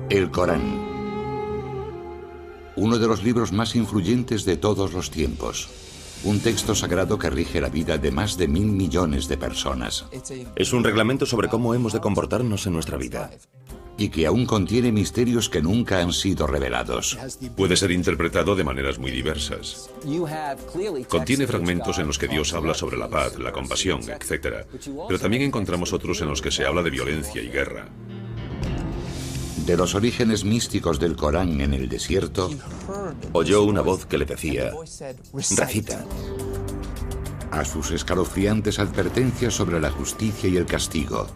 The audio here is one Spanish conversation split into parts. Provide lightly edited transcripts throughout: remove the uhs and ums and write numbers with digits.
El Corán. Uno de los libros más influyentes de todos los tiempos. Un texto sagrado que rige la vida de más de 1.000 millones de personas. Es un reglamento sobre cómo hemos de comportarnos en nuestra vida. Y que aún contiene misterios que nunca han sido revelados. Puede ser interpretado de maneras muy diversas. Contiene fragmentos en los que Dios habla sobre la paz, la compasión, etc. Pero también encontramos otros en los que se habla de violencia y guerra. De los orígenes místicos del Corán en el desierto, oyó una voz que le decía: recita. A sus escalofriantes advertencias sobre la justicia y el castigo.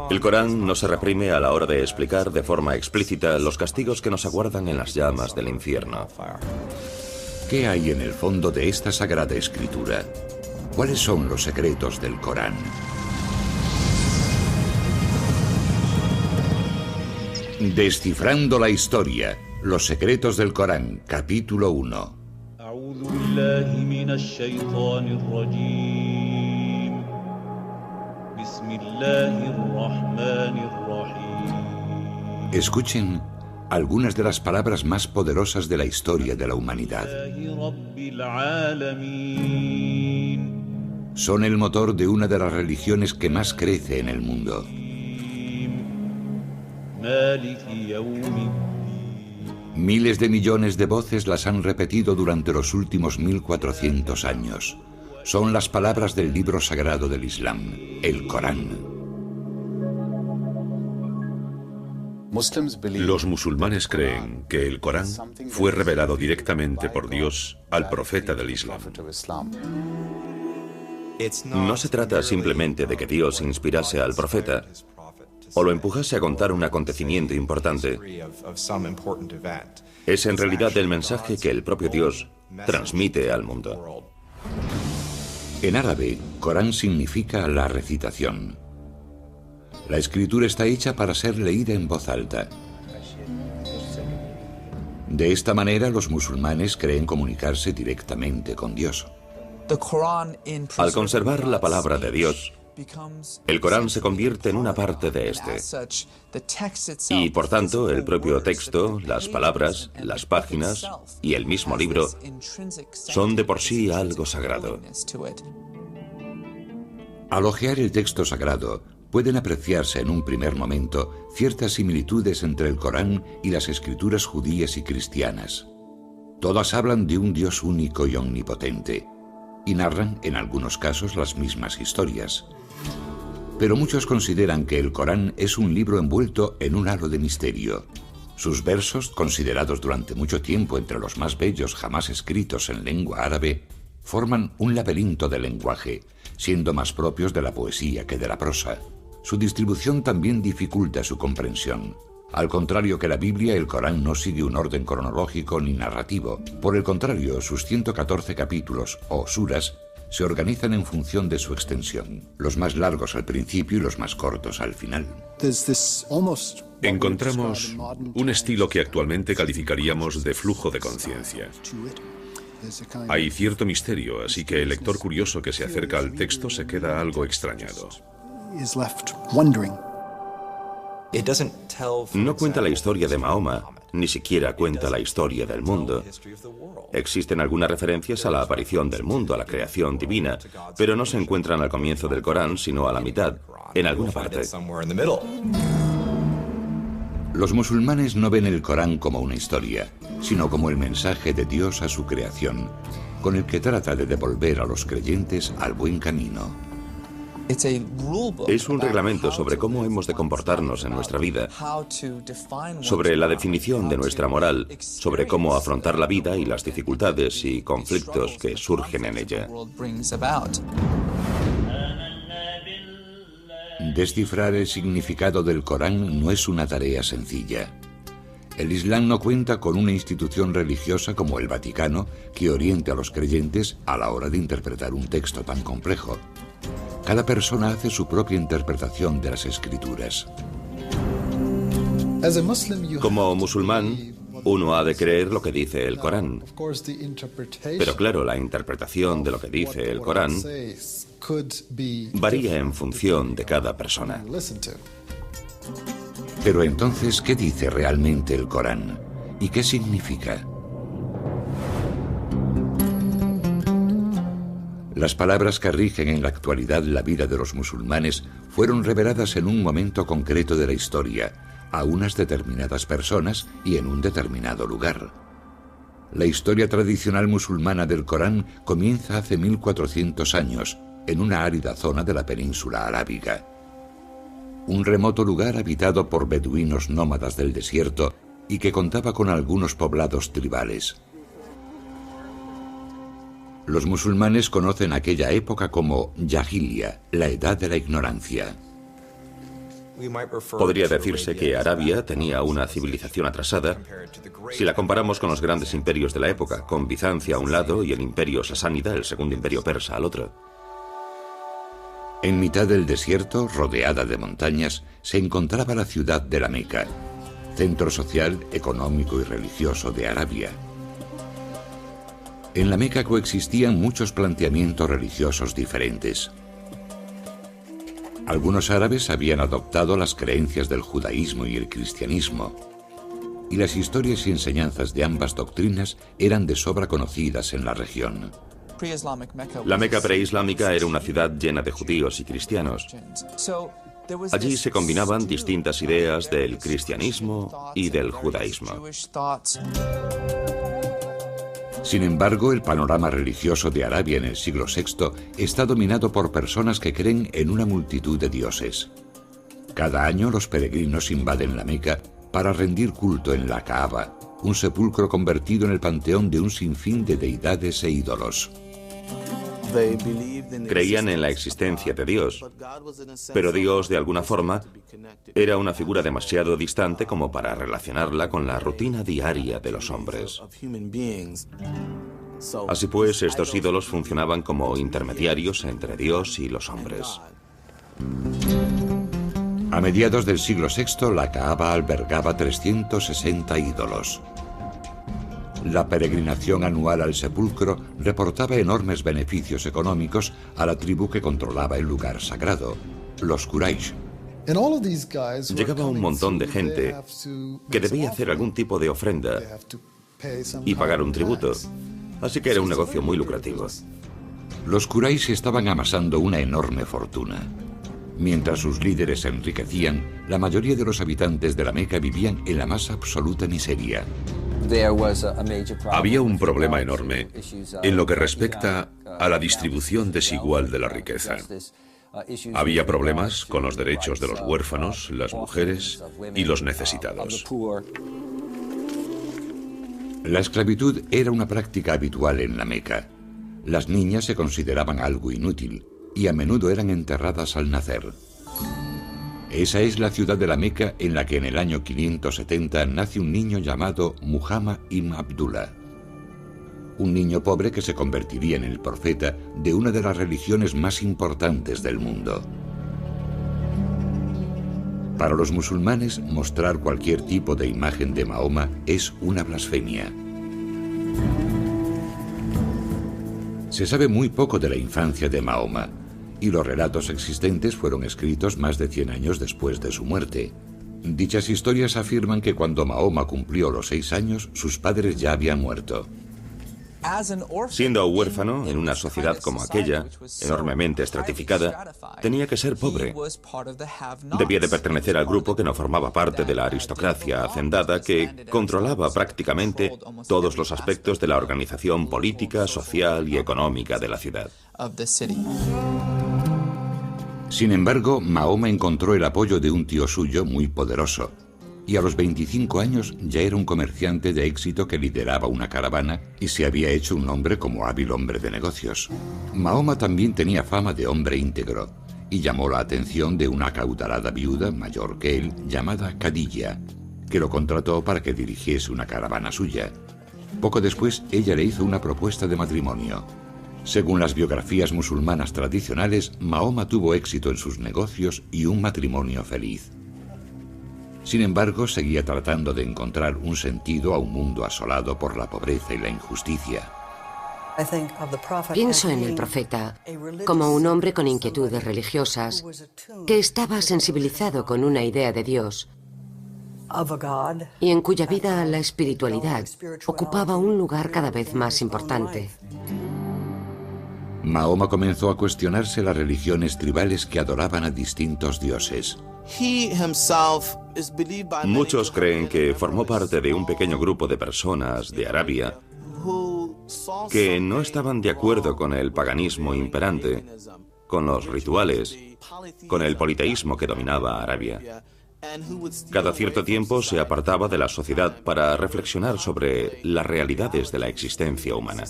El Corán no se reprime a la hora de explicar de forma explícita los castigos que nos aguardan en las llamas del infierno. ¿Qué hay en el fondo de esta sagrada escritura? ¿Cuáles son los secretos del Corán? Descifrando la historia, los secretos del Corán, capítulo 1. Escuchen algunas de las palabras más poderosas de la historia de la humanidad. Son el motor de una de las religiones que más crece en el mundo. Miles de millones de voces las han repetido durante los últimos 1400 años. Son las palabras del libro sagrado del Islam, el Corán. Los musulmanes creen que el Corán fue revelado directamente por Dios al profeta del Islam. No se trata simplemente de que Dios inspirase al profeta o lo empujase a contar un acontecimiento importante. Es en realidad el mensaje que el propio Dios transmite al mundo. En árabe, Corán significa la recitación. La escritura está hecha para ser leída en voz alta. De esta manera, los musulmanes creen comunicarse directamente con Dios. Al conservar la palabra de Dios, el Corán se convierte en una parte de este. Y por tanto, el propio texto, las palabras, las páginas y el mismo libro son de por sí algo sagrado. Al hojear el texto sagrado, pueden apreciarse en un primer momento ciertas similitudes entre el Corán y las escrituras judías y cristianas. Todas hablan de un Dios único y omnipotente, y narran, en algunos casos, las mismas historias. Pero muchos consideran que el Corán es un libro envuelto en un halo de misterio. Sus versos, considerados durante mucho tiempo entre los más bellos jamás escritos en lengua árabe, forman un laberinto de lenguaje, siendo más propios de la poesía que de la prosa. Su distribución también dificulta su comprensión. Al contrario que la Biblia, el Corán no sigue un orden cronológico ni narrativo. Por el contrario, sus 114 capítulos, o suras, se organizan en función de su extensión, los más largos al principio y los más cortos al final. Encontramos un estilo que actualmente calificaríamos de flujo de conciencia. Hay cierto misterio, así que el lector curioso que se acerca al texto se queda algo extrañado. No cuenta la historia de Mahoma, ni siquiera cuenta la historia del mundo. Existen algunas referencias a la aparición del mundo, a la creación divina, pero no se encuentran al comienzo del Corán, sino a la mitad, en alguna parte. Los musulmanes no ven el Corán como una historia, sino como el mensaje de Dios a su creación, con el que trata de devolver a los creyentes al buen camino. Es un reglamento sobre cómo hemos de comportarnos en nuestra vida, sobre la definición de nuestra moral, sobre cómo afrontar la vida y las dificultades y conflictos que surgen en ella. Descifrar el significado del Corán no es una tarea sencilla. El Islam no cuenta con una institución religiosa como el Vaticano que oriente a los creyentes a la hora de interpretar un texto tan complejo. Cada persona hace su propia interpretación de las escrituras. Como musulmán, uno ha de creer lo que dice el Corán. Pero claro, la interpretación de lo que dice el Corán varía en función de cada persona. Pero entonces, ¿qué dice realmente el Corán? ¿Y qué significa? Las palabras que rigen en la actualidad la vida de los musulmanes fueron reveladas en un momento concreto de la historia, a unas determinadas personas y en un determinado lugar. La historia tradicional musulmana del Corán comienza hace 1400 años, en una árida zona de la península arábiga. Un remoto lugar habitado por beduinos nómadas del desierto y que contaba con algunos poblados tribales. Los musulmanes conocen aquella época como Yahilia, la edad de la ignorancia. Podría decirse que Arabia tenía una civilización atrasada si la comparamos con los grandes imperios de la época, con Bizancia a un lado y el imperio sasánida, el segundo imperio persa, al otro. En mitad del desierto, rodeada de montañas, se encontraba la ciudad de la Meca, centro social, económico y religioso de Arabia. En la Meca coexistían muchos planteamientos religiosos diferentes. Algunos árabes habían adoptado las creencias del judaísmo y el cristianismo, y las historias y enseñanzas de ambas doctrinas eran de sobra conocidas en la región. La Meca preislámica era una ciudad llena de judíos y cristianos. Allí se combinaban distintas ideas del cristianismo y del judaísmo. Sin embargo, el panorama religioso de Arabia en el siglo VI está dominado por personas que creen en una multitud de dioses. Cada año los peregrinos invaden la Meca para rendir culto en la Kaaba, un sepulcro convertido en el panteón de un sinfín de deidades e ídolos. Creían en la existencia de Dios, pero Dios, de alguna forma, era una figura demasiado distante como para relacionarla con la rutina diaria de los hombres. Así pues, estos ídolos funcionaban como intermediarios entre Dios y los hombres. A mediados del siglo VI, la Kaaba albergaba 360 ídolos. La peregrinación anual al sepulcro reportaba enormes beneficios económicos a la tribu que controlaba el lugar sagrado, los Quraysh. Llegaba un montón de gente que debía hacer algún tipo de ofrenda y pagar un tributo, así que era un negocio muy lucrativo. Los Quraysh estaban amasando una enorme fortuna. Mientras sus líderes se enriquecían, la mayoría de los habitantes de la Meca vivían en la más absoluta miseria. Había un problema enorme en lo que respecta a la distribución desigual de la riqueza. Había problemas con los derechos de los huérfanos, las mujeres y los necesitados. La esclavitud era una práctica habitual en la Meca. Las niñas se consideraban algo inútil y a menudo eran enterradas al nacer. Esa es la ciudad de la Meca en la que en el año 570 nace un niño llamado Muhammad ibn Abdullah. Un niño pobre que se convertiría en el profeta de una de las religiones más importantes del mundo. Para los musulmanes, mostrar cualquier tipo de imagen de Mahoma es una blasfemia. Se sabe muy poco de la infancia de Mahoma, y los relatos existentes fueron escritos más de 100 años después de su muerte. Dichas historias afirman que cuando Mahoma cumplió los 6 años, sus padres ya habían muerto. Siendo huérfano en una sociedad como aquella, enormemente estratificada, tenía que ser pobre. Debía de pertenecer al grupo que no formaba parte de la aristocracia hacendada que controlaba prácticamente todos los aspectos de la organización política, social y económica de la ciudad. Sin embargo, Mahoma encontró el apoyo de un tío suyo muy poderoso, y a los 25 años ya era un comerciante de éxito que lideraba una caravana y se había hecho un nombre como hábil hombre de negocios. Mahoma también tenía fama de hombre íntegro y llamó la atención de una acaudalada viuda mayor que él llamada Khadija, que lo contrató para que dirigiese una caravana suya. Poco después, ella le hizo una propuesta de matrimonio. Según las biografías musulmanas tradicionales, Mahoma tuvo éxito en sus negocios y un matrimonio feliz. Sin embargo, seguía tratando de encontrar un sentido a un mundo asolado por la pobreza y la injusticia. Pienso en el profeta como un hombre con inquietudes religiosas que estaba sensibilizado con una idea de Dios y en cuya vida la espiritualidad ocupaba un lugar cada vez más importante. Mahoma comenzó a cuestionarse las religiones tribales que adoraban a distintos dioses. Muchos creen que formó parte de un pequeño grupo de personas de Arabia que no estaban de acuerdo con el paganismo imperante, con los rituales, con el politeísmo que dominaba Arabia. Cada cierto tiempo se apartaba de la sociedad para reflexionar sobre las realidades de la existencia humana.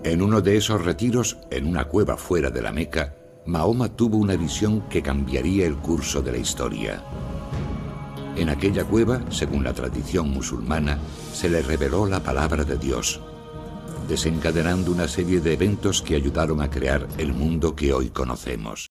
En uno de esos retiros, en una cueva fuera de la Meca, Mahoma tuvo una visión que cambiaría el curso de la historia. En aquella cueva, según la tradición musulmana, se le reveló la palabra de Dios, desencadenando una serie de eventos que ayudaron a crear el mundo que hoy conocemos.